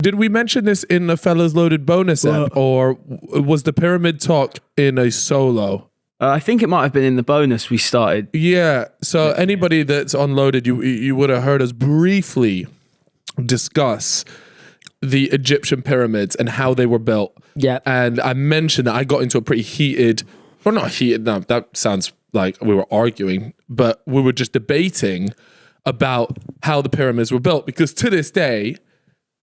Did we mention this in the Fellas Loaded bonus app, or was the pyramid talk in a solo? I think it might have been in the bonus we started. Yeah. So anybody that's unloaded, you would have heard us briefly discuss the Egyptian pyramids and how they were built. Yeah. And I mentioned that I got into a pretty heated, or not heated, no, that sounds like we were arguing, but we were just debating about how the pyramids were built, because to this day,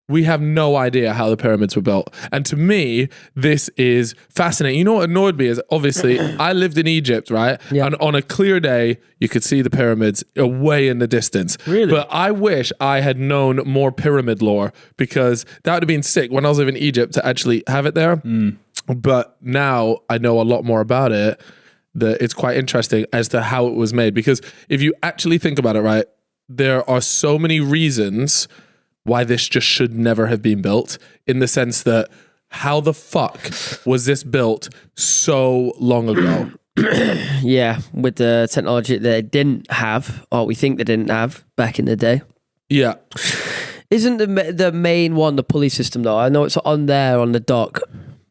we have no idea how the pyramids were built. And to me, this is fascinating. You know what annoyed me is, obviously, I lived in Egypt, right? Yeah. And on a clear day, you could see the pyramids away in the distance. Really? But I wish I had known more pyramid lore, because that would have been sick when I was living in Egypt to actually have it there. But now I know a lot more about it, that it's quite interesting as to how it was made. Because if you actually think about it, right, there are so many reasons why this just should never have been built, in the sense that how the fuck was this built so long ago? Yeah, with the technology that they didn't have, or we think they didn't have back in the day. Yeah. Isn't the main one the pulley system though? I know it's on there on the dock,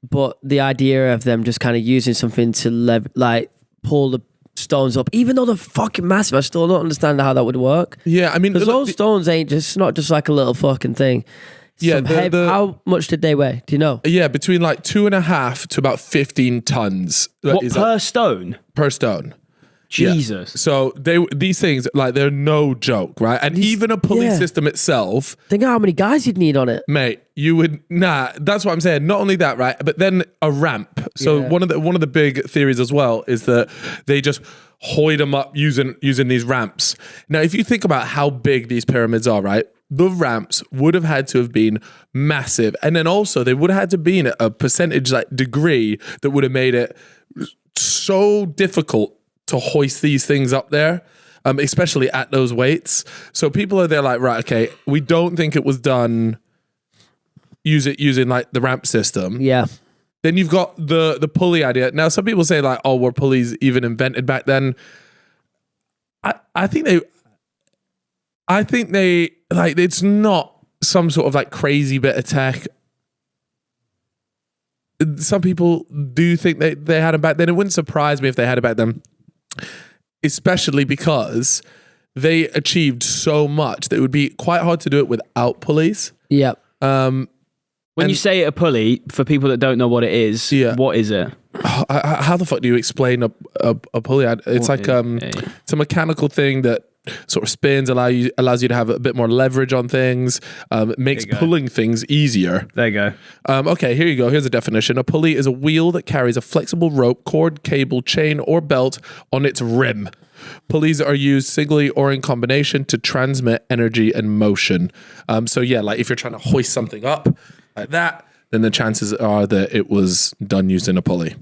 but the idea of them just kind of using something to pull the stones up, even though they're fucking massive, I still don't understand how that would work. Yeah, I mean, because those stones ain't just not just like a little fucking thing. Yeah, how much did they weigh? Do you know? Yeah, between like 2.5 to about 15 tons. What, per stone? Per stone. Jesus. Yeah. So these things, like, they're no joke, right? And even a pulley system itself. Think how many guys you'd need on it, mate. You would that's what I'm saying. Not only that, right? But then a ramp. So one of the big theories as well is that they just hoid them up using these ramps. Now, if you think about how big these pyramids are, right? The ramps would have had to have been massive, and then also they would have had to be in a percentage like degree that would have made it so difficult to hoist these things up there, especially at those weights. So people are there like, right, okay, we don't think it was done using like the ramp system. Yeah. Then you've got the pulley idea. Now, some people say like, oh, were pulleys even invented back then? I think they like, it's not some sort of like crazy bit of tech. Some people do think they had them back then. It wouldn't surprise me if they had it back then, especially because they achieved so much that it would be quite hard to do it without pulleys. Yeah. When you say a pulley, for people that don't know what it is, what is it? How the fuck do you explain a pulley? It's like it's a mechanical thing that sort of spins, allows you to have a bit more leverage on things, makes pulling things easier. There you go. Okay, here you go. Here's a definition. A pulley is a wheel that carries a flexible rope, cord, cable, chain, or belt on its rim. Pulleys are used singly or in combination to transmit energy and motion. So yeah, like if you're trying to hoist something up like that, then the chances are that it was done using a pulley.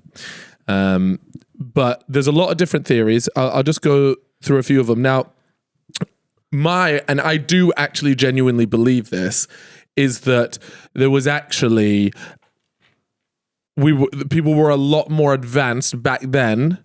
But there's a lot of different theories. I'll just go through a few of them. Now, and I do actually genuinely believe this, is that there was actually, people were a lot more advanced back then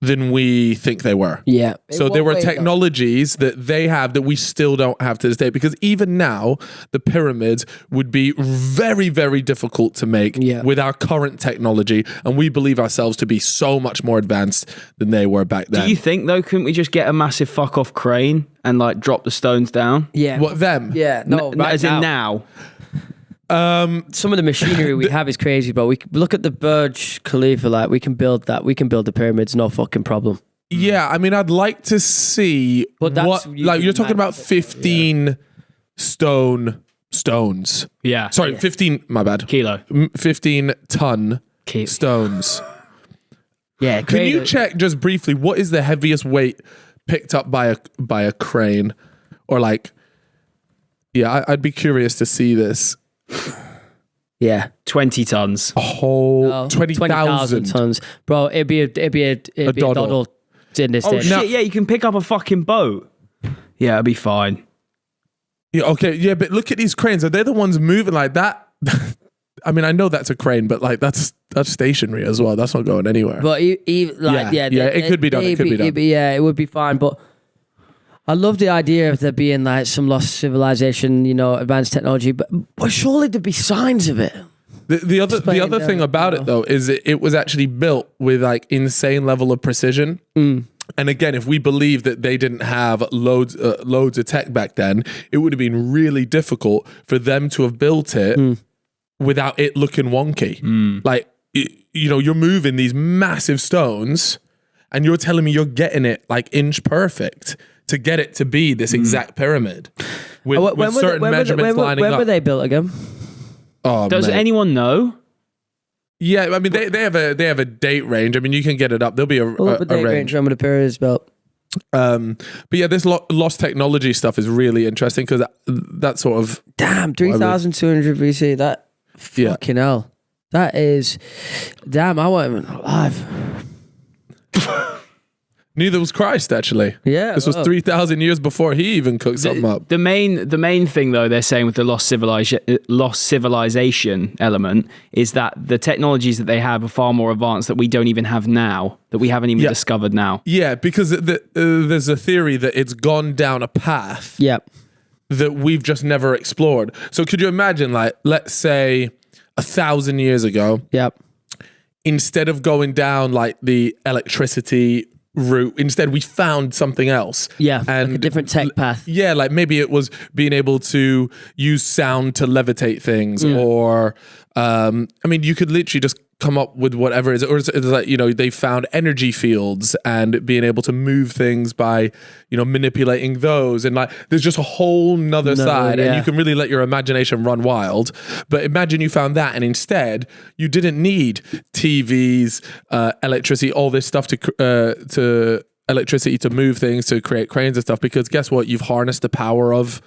than we think they were. Yeah. So there were technologies that they have that we still don't have to this day, because even now the pyramids would be very, very difficult to make with our current technology, and we believe ourselves to be so much more advanced than they were back then. Do you think though, couldn't we just get a massive fuck off crane and like drop the stones down? Yeah. What, them? Yeah. No, right as in now. Some of the machinery we have is crazy, bro. We look at the Burj Khalifa, like we can build that. We can build the pyramids, no fucking problem. Yeah, I mean, I'd like to see what, like, you're talking about 15 stones. Yeah. Sorry, 15, my bad. 15 ton stones. Yeah. Can you check just briefly, what is the heaviest weight picked up by a crane? Or like, yeah, I'd be curious to see this. Yeah, 20 tons. 20,000 tons, bro. It'd be a doddle in this. Oh shit! Yeah, you can pick up a fucking boat. Yeah, it'll be fine. Yeah, okay, yeah, but look at these cranes. Are they the ones moving like that? I mean, I know that's a crane, but like that's stationary as well. That's not going anywhere. But it could be done. It could be done. Yeah, it would be fine. But I love the idea of there being like some lost civilization, advanced technology, but surely there'd be signs of it. The other thing about it though is it was actually built with like insane level of precision. And again, if we believe that they didn't have loads of tech back then, it would have been really difficult for them to have built it without it looking wonky. Like, you're moving these massive stones and you're telling me you're getting it like inch perfect to get it to be this exact pyramid with certain measurements lining up. When were they built again? Oh, Does anyone know? Yeah, I mean they have a date range. I mean you can get it up. There'll be a date range. When the pyramid is built. But yeah, this lost technology stuff is really interesting because that sort of 3,200 BC. That fucking hell. That is damn. I wasn't even alive. Neither was Christ, actually. Yeah, this was 3,000 years before he even cooked something up. The main thing, though, they're saying with the lost civilization element is that the technologies that they have are far more advanced that we don't even have now, that we haven't even discovered now. Yeah, because there's a theory that it's gone down a path that we've just never explored. So could you imagine, like, let's say 1,000 years ago, instead of going down like the electricity route, instead we found something else, and like a different tech path. Like maybe it was being able to use sound to levitate things, or I mean you could literally just come up with whatever it is, or it's like they found energy fields and being able to move things by manipulating those, and like there's just a whole nother side, and you can really let your imagination run wild. But imagine you found that, and instead you didn't need TVs, electricity, all this stuff to electricity to move things, to create cranes and stuff, because guess what, you've harnessed the power of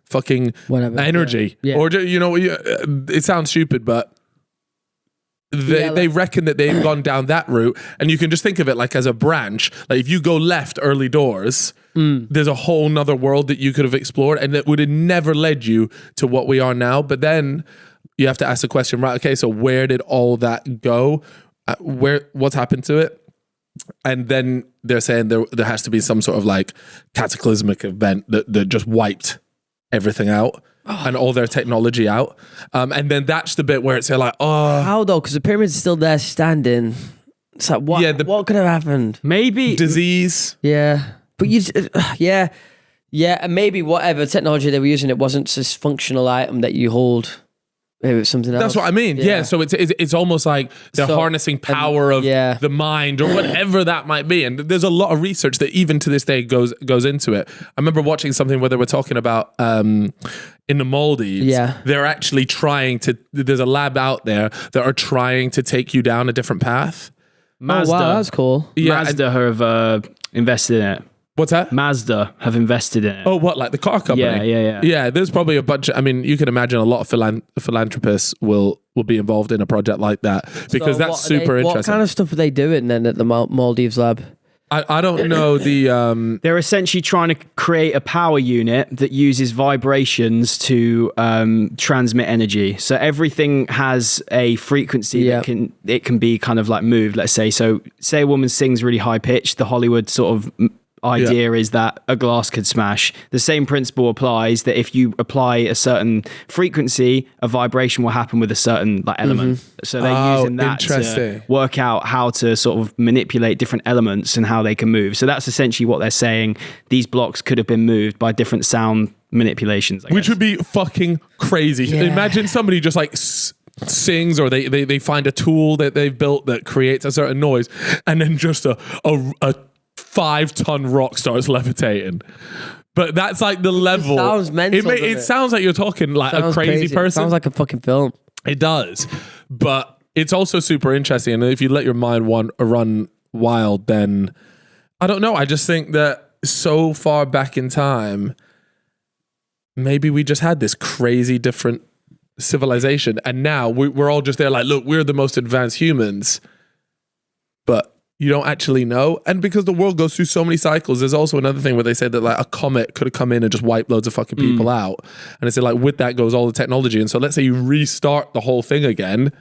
fucking energy. Or it sounds stupid, but they reckon that they've gone down that route, and you can just think of it like as a branch. Like if you go left early doors, there's a whole nother world that you could have explored, and that would have never led you to what we are now. But then you have to ask the question, right? Okay, so where did all that go? What's happened to it? And then they're saying there has to be some sort of like cataclysmic event that just wiped everything out. And all their technology out. And then that's the bit where it's like, how though? Because the pyramid's still there standing. It's like, what? What could have happened? Maybe disease. Yeah. But and maybe whatever technology they were using, it wasn't this functional item that you hold. Maybe it was something else. That's what I mean. Yeah. So it's almost like they're harnessing power of the mind or whatever that might be. And there's a lot of research that even to this day goes into it. I remember watching something where they were talking about in the Maldives, they're actually there's a lab out there that are trying to take you down a different path. Mazda. Oh, wow, that's cool. Yeah, Mazda have invested in it. What's that? Mazda have invested in it. Oh, what, like the car company? Yeah. Yeah, there's probably a bunch I mean, you can imagine a lot of philanthropists will be involved in a project like that, because that's super interesting. What kind of stuff are they doing then at the Maldives lab? I don't know the... They're essentially trying to create a power unit that uses vibrations to transmit energy. So everything has a frequency that can be kind of like moved, let's say. So say a woman sings really high pitched, the Hollywood sort of idea is that a glass could smash. The same principle applies, that if you apply a certain frequency, a vibration will happen with a certain element. So they're using that to work out how to sort of manipulate different elements and how they can move. So that's essentially what they're saying. These blocks could have been moved by different sound manipulations, I guess. Which would be fucking crazy. Yeah. Imagine somebody just like sings, or they find a tool that they've built that creates a certain noise, and then just a 5-ton rock starts levitating. But that's like the level. It sounds mental. It sounds like you're talking like a crazy person. It sounds like a fucking film. It does. But it's also super interesting. And if you let your mind run wild, then I don't know. I just think that so far back in time, maybe we just had this crazy different civilization. And now we're all just there like, look, we're the most advanced humans. But you don't actually know. And because the world goes through so many cycles, there's also another thing where they said that like a comet could have come in and just wiped loads of fucking people out. And they said like with that goes all the technology. And so let's say you restart the whole thing again,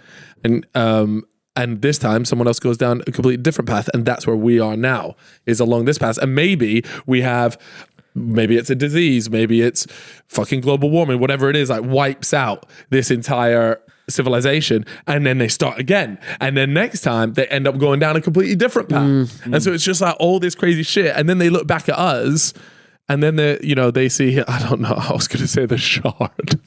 and this time someone else goes down a completely different path, and that's where we are now, is along this path. And maybe we have maybe it's a disease, maybe it's fucking global warming, whatever it is, like wipes out this entire civilization, and then they start again, and then next time they end up going down a completely different path. And so it's just like all this crazy shit, and then they look back at us, and then they see, I don't know, I was gonna say the shard.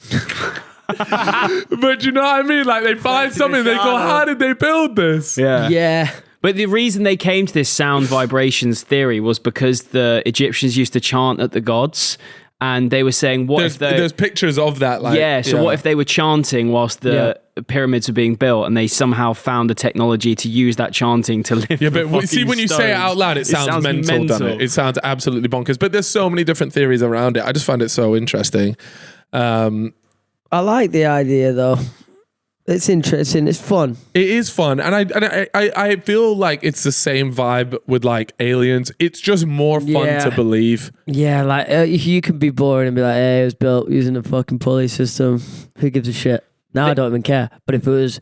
But you know what I mean, like they find something, they go, how did they build this? Yeah. But the reason they came to this sound vibrations theory was because the Egyptians used to chant at the gods. And they were saying, there's pictures of that. Like, what if they were chanting whilst the pyramids were being built, and they somehow found the technology to use that chanting to lift? Yeah, but see, when you say it out loud, it sounds mental, doesn't it? It sounds absolutely bonkers. But there's so many different theories around it. I just find it so interesting. I like the idea, though. It's interesting. It's fun. It is fun, and I feel like it's the same vibe with like aliens. It's just more fun to believe. Yeah, like you can be boring and be like, "Hey, it was built using a fucking pulley system. Who gives a shit?" Now I don't even care. But if it was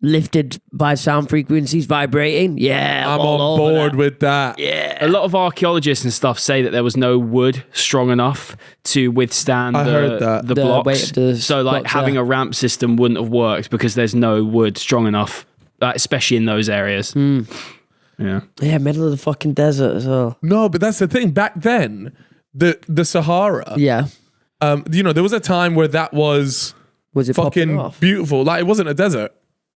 lifted by sound frequencies vibrating, I'm on board with that. Yeah. A lot of archaeologists and stuff say that there was no wood strong enough to withstand the blocks. Weight of the so like blocks, having a ramp system wouldn't have worked because there's no wood strong enough, especially in those areas. Yeah, middle of the fucking desert as well. No, but that's the thing. Back then, the Sahara. Yeah. There was a time where that was it fucking beautiful. Like it wasn't a desert.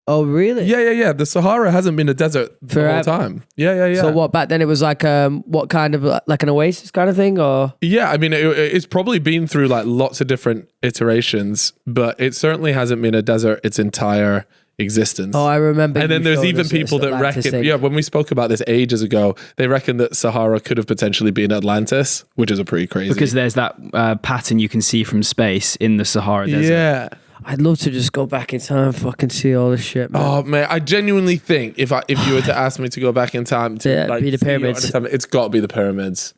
Oh, really? Yeah. The Sahara hasn't been a desert the whole time. Yeah. So what, back then it was like, what kind of, like an oasis kind of thing, or? Yeah, I mean, it's probably been through like lots of different iterations, but it certainly hasn't been a desert its entire existence. Oh, I remember. And then there's even people that reckon, when we spoke about this ages ago, they reckon that Sahara could have potentially been Atlantis, which is a pretty crazy. Because there's that pattern you can see from space in the Sahara Desert. Yeah. I'd love to just go back in time and fucking see all this shit, man. Oh man, I genuinely think if you were to ask me to go back in time to be the pyramids, it's got to be the pyramids.